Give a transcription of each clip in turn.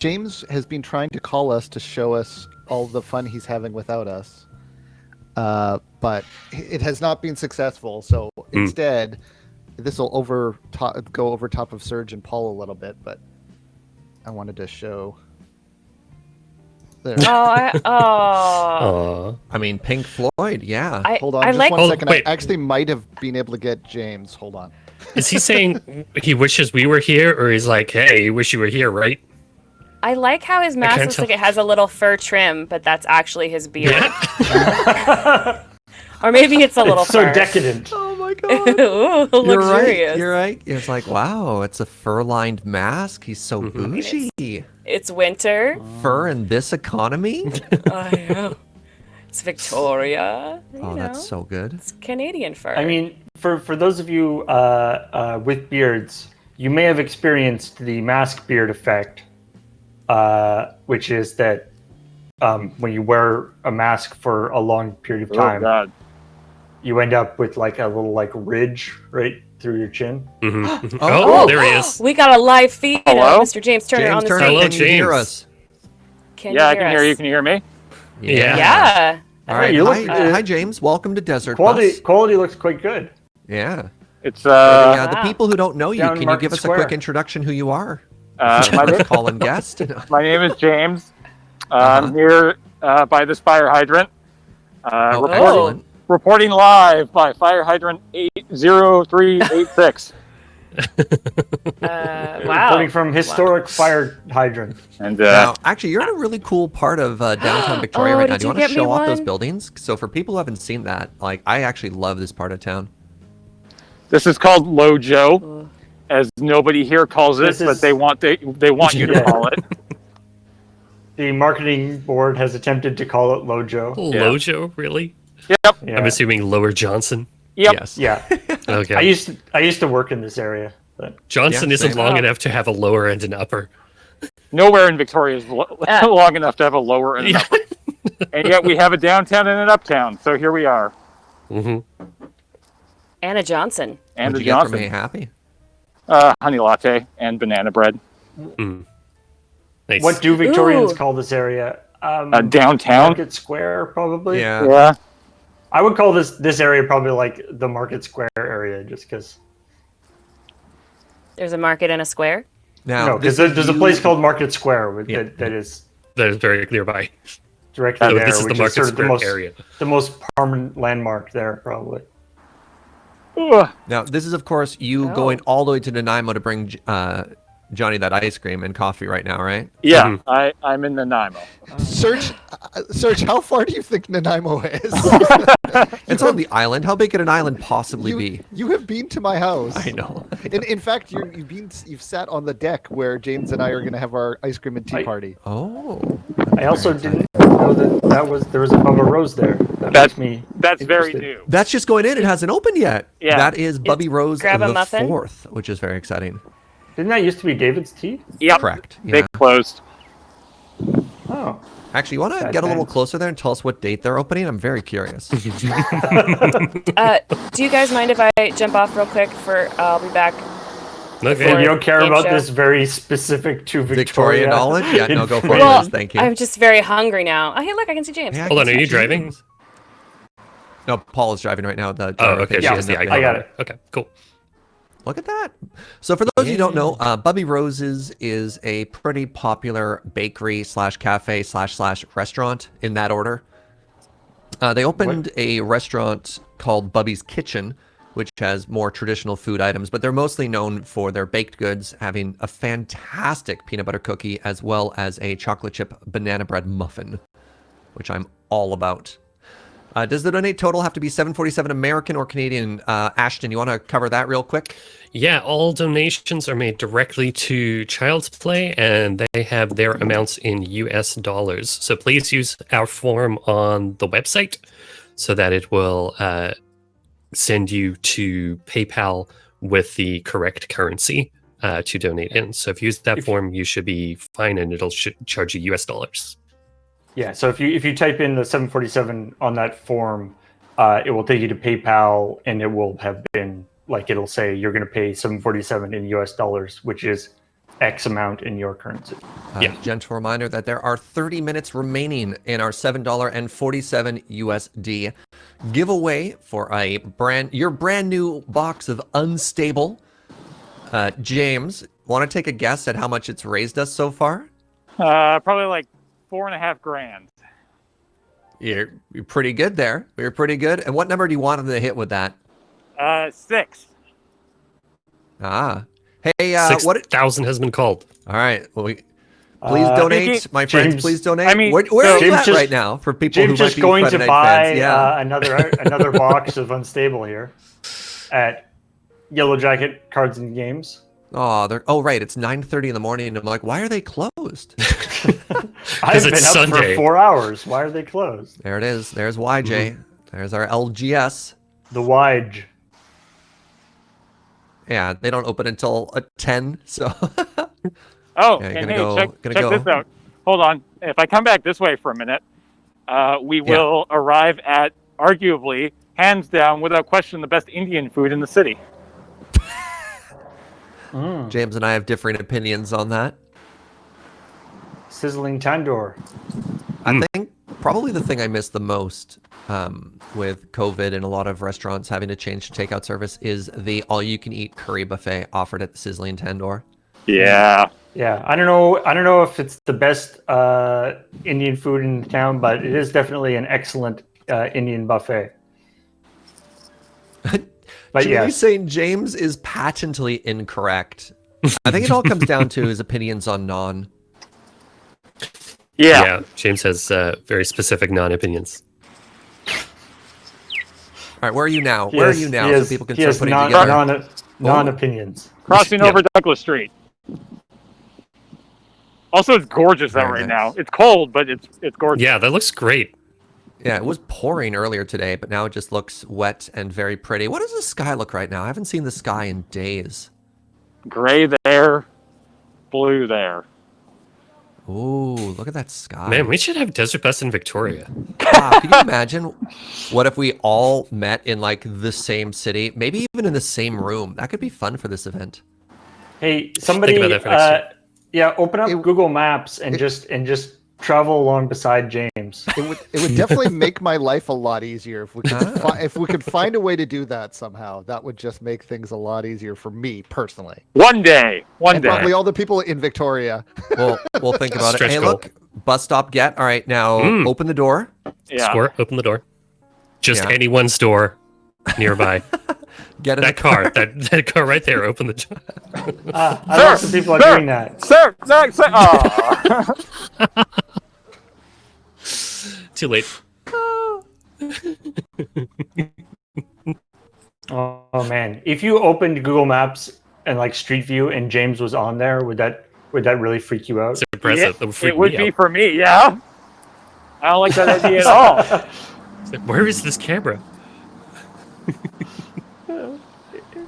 James has been trying to call us to show us all the fun he's having without us, but it has not been successful. So instead, this will go over top of Serge and Paul a little bit. But I wanted to show. There. I mean, Pink Floyd, yeah. Hold on, just 1 second. I actually might have been able to get James. Hold on. Is he saying he wishes we were here, or he's like, hey, you wish you were here, right? I like how his mask looks like it has a little fur trim, but that's actually his beard. Yeah. Or maybe it's a little so fur. decadent. Oh my god. Ooh, luxurious. You're right. It's like, wow, it's a fur-lined mask. He's so bougie. It's winter. Fur in this economy? I know. It's Victoria. Oh, that's so good. It's Canadian fur. I mean, for those of you with beards, you may have experienced the mask beard effect, which is that when you wear a mask for a long period of time, you end up with like a little ridge right through your chin. Oh, there he is. We got a live feed of Mr. James Turner on the screen. Hello, Can you hear James. us? I can hear you. Can you hear me? Yeah. All right. Hi, James. Welcome to Desert Bus. Quality looks quite good. Yeah. It's the people who don't know you, Down can you Market give us Square. a quick introduction who you are? my, Call-in guest. my name is James. I'm here by this fire hydrant. Reporting live by fire hydrant 80386. Wow. Reporting from historic fire hydrant. And now, actually, you're in a really cool part of downtown Victoria right now. Do you want to show off those buildings? So for people who haven't seen that, I actually love this part of town. this is called Lojo, as nobody here calls it, but they want you to call it. The marketing board has attempted to call it Lojo. Lojo, really? Yep. Yeah. I'm assuming Lower Johnson. Yep. Yes. Yeah. Okay. I used to work in this area. But Johnson isn't long enough to have a lower and an upper. Nowhere in Victoria is long enough to have a lower and an upper. And yet we have a downtown and an uptown, so here we are. Anna Johnson. And What'd the you get for Johnson. me happy? Honey latte and banana bread. Nice. what do Victorians call this area? Downtown. Market Square, probably. Yeah. I would call this area probably like the Market Square area, just because. There's a market and a square? Now, No, because there's a place called Market Square that is That is very nearby. directly So there, this is the which Market sort of Square area. the most permanent landmark there, probably. Now, this is, of course, you going all the way to Nanaimo to bring Johnny that ice cream and coffee right now, right? Yeah, I'm in Nanaimo. Serge, how far do you think Nanaimo is? It's on the island. How big could an island possibly be? You have been to my house. I know. In fact, you've sat on the deck where James and I are going to have our ice cream and tea party. Oh. I also didn't know there was a Bubba Rose there. That's very new. That's just going in. It hasn't opened yet. Yeah. That is Bubby Rose grab a the muffin? 4th, which is very exciting. Didn't that used to be David's Tea? Yep. Correct. They Yeah. closed. Oh. Actually, you want to Sad get a little times. closer there and tell us what date they're opening? I'm very curious. Do you guys mind if I jump off real quick I'll be back. Okay. You don't care Game about show. this very specific to Victoria Victoria knowledge? Yeah, no, go for it. Well, Liz, thank you. I'm just very hungry now. Oh, hey, look, I can see James. Yeah, I Hold on, can are see you driving? No, Paul is driving right now. Oh, okay. Yeah, She has the icon. I got it. Okay, cool. Look at that. So for those of you who don't know, Bubby Rose's is a pretty popular bakery / cafe / restaurant in that order. They opened a restaurant called Bubbies Kitchen, which has more traditional food items, but they're mostly known for their baked goods, having a fantastic peanut butter cookie as well as a chocolate chip banana bread muffin, which I'm all about. Does the donate total have to be $7.47 American or Canadian? Ashton, you want to cover that real quick? Yeah, all donations are made directly to Child's Play, and they have their amounts in US dollars. So please use our form on the website so that it will send you to PayPal with the correct currency to donate in. So if you use that form, you should be fine, and it'll charge you US dollars. Yeah, so if you type in the 747 on that form, it will take you to PayPal, and it will have been it'll say you're going to pay 747 in US dollars, which is X amount in your currency. Gentle reminder that there are 30 minutes remaining in our $7.47 USD giveaway for your brand new box of Unstable. James, want to take a guess at how much it's raised us so far? Probably like $4,500. You're pretty good there. You're pretty good. And what number do you want them to hit with that? 6. Ah. Hey, 6,000 has been called. All right. Well, please donate, my friends. James, Please donate. I mean, where so are you at James right now? For people James who just might be going Friday to Night buy fans. Yeah. another box of Unstable here at Yellowjacket Cards and Games. Oh, right. It's 9:30 in the morning, and I'm like, why are they closed? I've been it's up Sunday. for 4 hours. Why are they closed? There it is. There's YJ. Mm-hmm. There's our LGS. The Wide. Yeah, they don't open until 10. So. Oh, Yeah, and gonna hey, go- check gonna go. this out. Hold on. If I come back this way for a minute, we will arrive at, arguably, hands down, without question, the best Indian food in the city. James and I have differing opinions on that. Sizzling Tandoor. I think probably the thing I miss the most with COVID and a lot of restaurants having to change to takeout service is the all-you-can-eat curry buffet offered at the Sizzling Tandoor. Yeah. Yeah, I don't know if it's the best Indian food in town, but it is definitely an excellent Indian buffet. But Julie yes. saying James is patently incorrect. I think it all comes down to his opinions on naan. Yeah. James has very specific non-opinions. All right, where are you now? Where are you now? So people can he start has putting together. non-opinions. Crossing over Douglas Street. Also, it's gorgeous out Very right nice. now. It's cold, but it's gorgeous. Yeah, that looks great. Yeah, it was pouring earlier today, but now it just looks wet and very pretty. What does the sky look right now? I haven't seen the sky in days. Gray there, blue there. Ooh, look at that sky. Man, we should have Desert Bus in Victoria. Wow, can you imagine what if we all met in like the same city, maybe even in the same room? That could be fun for this event. Hey, somebody, about that for next open up Google Maps and just travel along beside James. It would definitely make my life a lot easier if we could if we could find a way to do that somehow. That would just make things a lot easier for me personally. One day. And probably all the people in Victoria. We'll think about it. Stretch Hey, goal. look, bus stop get. All right, now open the door. Yeah. Score, open the door. Just Yeah. anyone's door nearby. Get in That the car, that car right there, open the door. I love some people are doing that. Sir! Oh. Too late. Oh man, if you opened Google Maps and like Street View and James was on there, would that really freak you out? It's impressive. That would freak It would me be out. for me, yeah. I don't like that idea at all. It's like, where is this camera?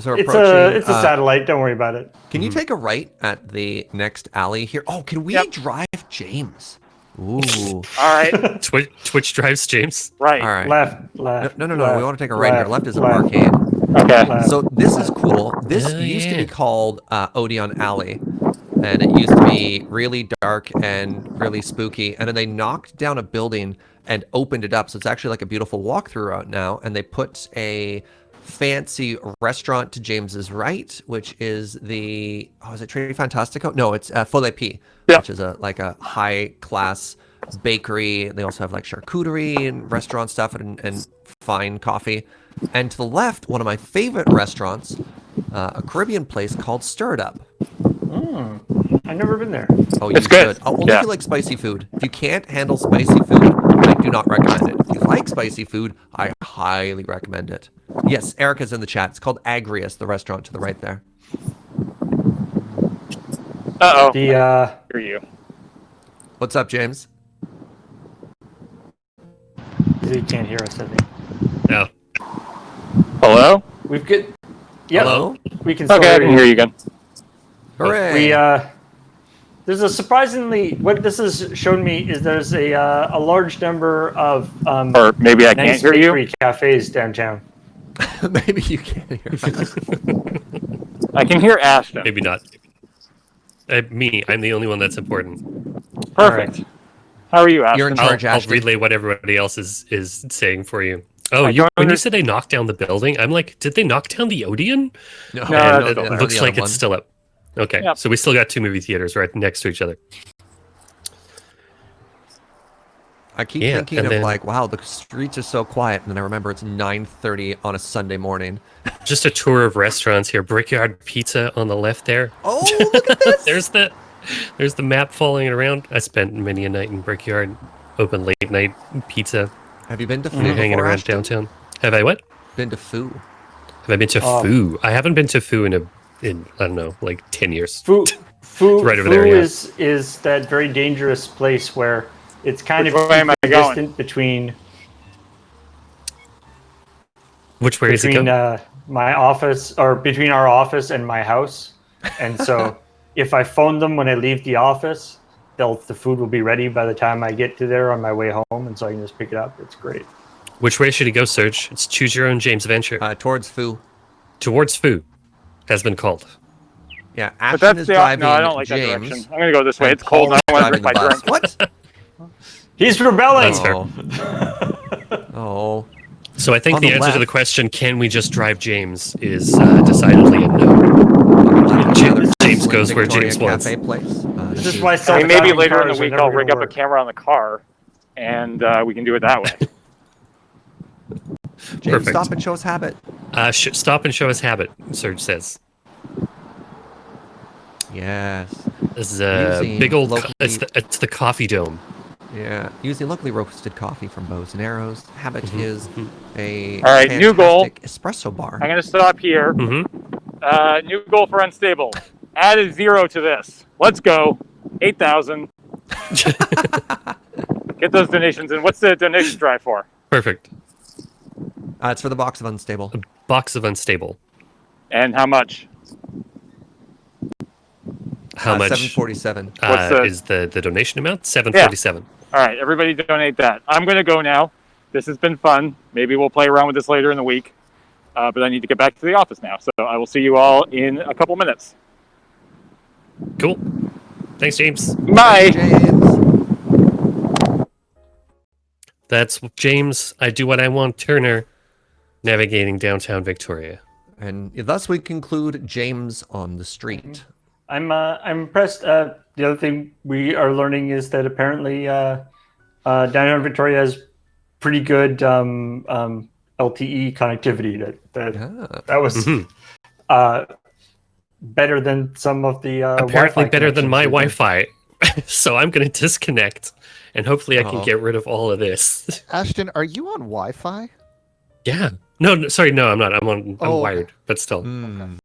So It's approaching, a satellite. Don't worry about it. Can you take a right at the next alley here? Oh, can we drive James? Ooh. All right. Twitch drives James. Right. All right. Left. No, Left. no. left, We want to take a right here. Left is an left, arcade. Okay. left. So this is cool. This Oh, used to yeah. be called Odeon Alley, and it used to be really dark and really spooky. And then they knocked down a building and opened it up, so it's actually like a beautiful walkthrough out now. And they put a fancy restaurant to James's right, which is the is it Tre Fantastico? No, it's Folle P, Yeah. which is a high class bakery. They also have like charcuterie and restaurant stuff and fine coffee. And to the left, one of my favorite restaurants, a Caribbean place called Stir It Up. I've never been there. Oh, It's you good. should. Only Yeah. if you like spicy food. If you can't handle spicy food, I do not recommend it. If you like spicy food, I highly recommend it. Yes, Erica's in the chat. It's called Agrius, the restaurant to the right there. Uh-oh. The Hear you. What's up, James? he can't hear us. I think No. Hello? we've got. Yeah, Hello? we can. Still Okay, I can hear you again. Hooray! We there's a surprisingly what this has shown me is there's a large number of Or maybe I can't nice hear you. bakery cafes downtown. Maybe you can't hear us. I can hear Ashton. Maybe not. Me. I'm the only one that's important. Perfect. How are you, Ashton? You're in charge, I'll Ashton. relay what everybody else is saying for you. Oh, I don't when you said they knocked down the building, I'm like, did they knock down the Odeon? No, that's it still there. looks like it's still up. Okay, Yep. so we still got 2 movie theaters right next to each other. I keep Yeah, thinking and of then- like, wow, the streets are so quiet, and then I remember it's 9:30 on a Sunday morning. Just a tour of restaurants here. Brickyard Pizza on the left there. Oh, look at this! there's the map falling around. I spent many a night in Brickyard. Open late night pizza. Have you been to Foo Hanging before, around Ashton? downtown. Have I what? Been to Foo? Have I been to Foo? I haven't been to Foo in I don't know, like 10 years. Foo Right over there, yeah. is that very dangerous place where it's kind Which of way am I going? distant between Which way is it going? my office or between our office and my house, and so if I phone them when I leave the office, the food will be ready by the time I get to there on my way home, and so I can just pick it up. It's great. Which way should he go, Serge? It's choose your own James venture. Towards Foo. Towards Foo has been called. Yeah, But Ashton that's is the driving no, I don't like James. that direction. I'm gonna go this way. and It's cold. Paul I is want to drink my driving the bus. drink. What? He's rebelling. That's fair. Oh. So I think On the the answer to the left. question, can we just drive James, is decidedly a no. James goes where Victoria James wants. Cafe place. This is why I mean, maybe self-driving later in the cars are week never I'll gonna rig up a work. camera on the car, and we can do it that way. James, Perfect. stop and show us habit. Stop and show us habit, Serge says. Yes. This is a Using big old... locally- It's the coffee dome. Yeah. Using locally roasted coffee from Bows and Arrows. Habit is a All right, new goal. fantastic espresso bar. I'm gonna stop here. Mm-hmm. New goal for Unstable. Add a 0 to this. Let's go. 8,000. Get those donations in. What's the donation drive for? Perfect. It's for the box of Unstable. Box of Unstable. And how much? How much 747. What's the- is the donation amount? 747. All right, everybody donate that. I'm going to go now. This has been fun. Maybe we'll play around with this later in the week. But I need to get back to the office now. So I will see you all in a couple minutes. Cool. Thanks, James. Bye. James. That's James. I do what I want. Turner, navigating downtown Victoria. And thus we conclude James on the street. I'm impressed. The other thing we are learning is that apparently downtown Victoria has pretty good LTE connectivity. That was better than some of the Apparently Wi-Fi better than my connections Wi-Fi. So I'm going to disconnect, and hopefully I can Uh-oh. get rid of all of this. Ashton, are you on Wi-Fi? Yeah. No, sorry, no, I'm not. I'm Oh. wired, but still. Hmm.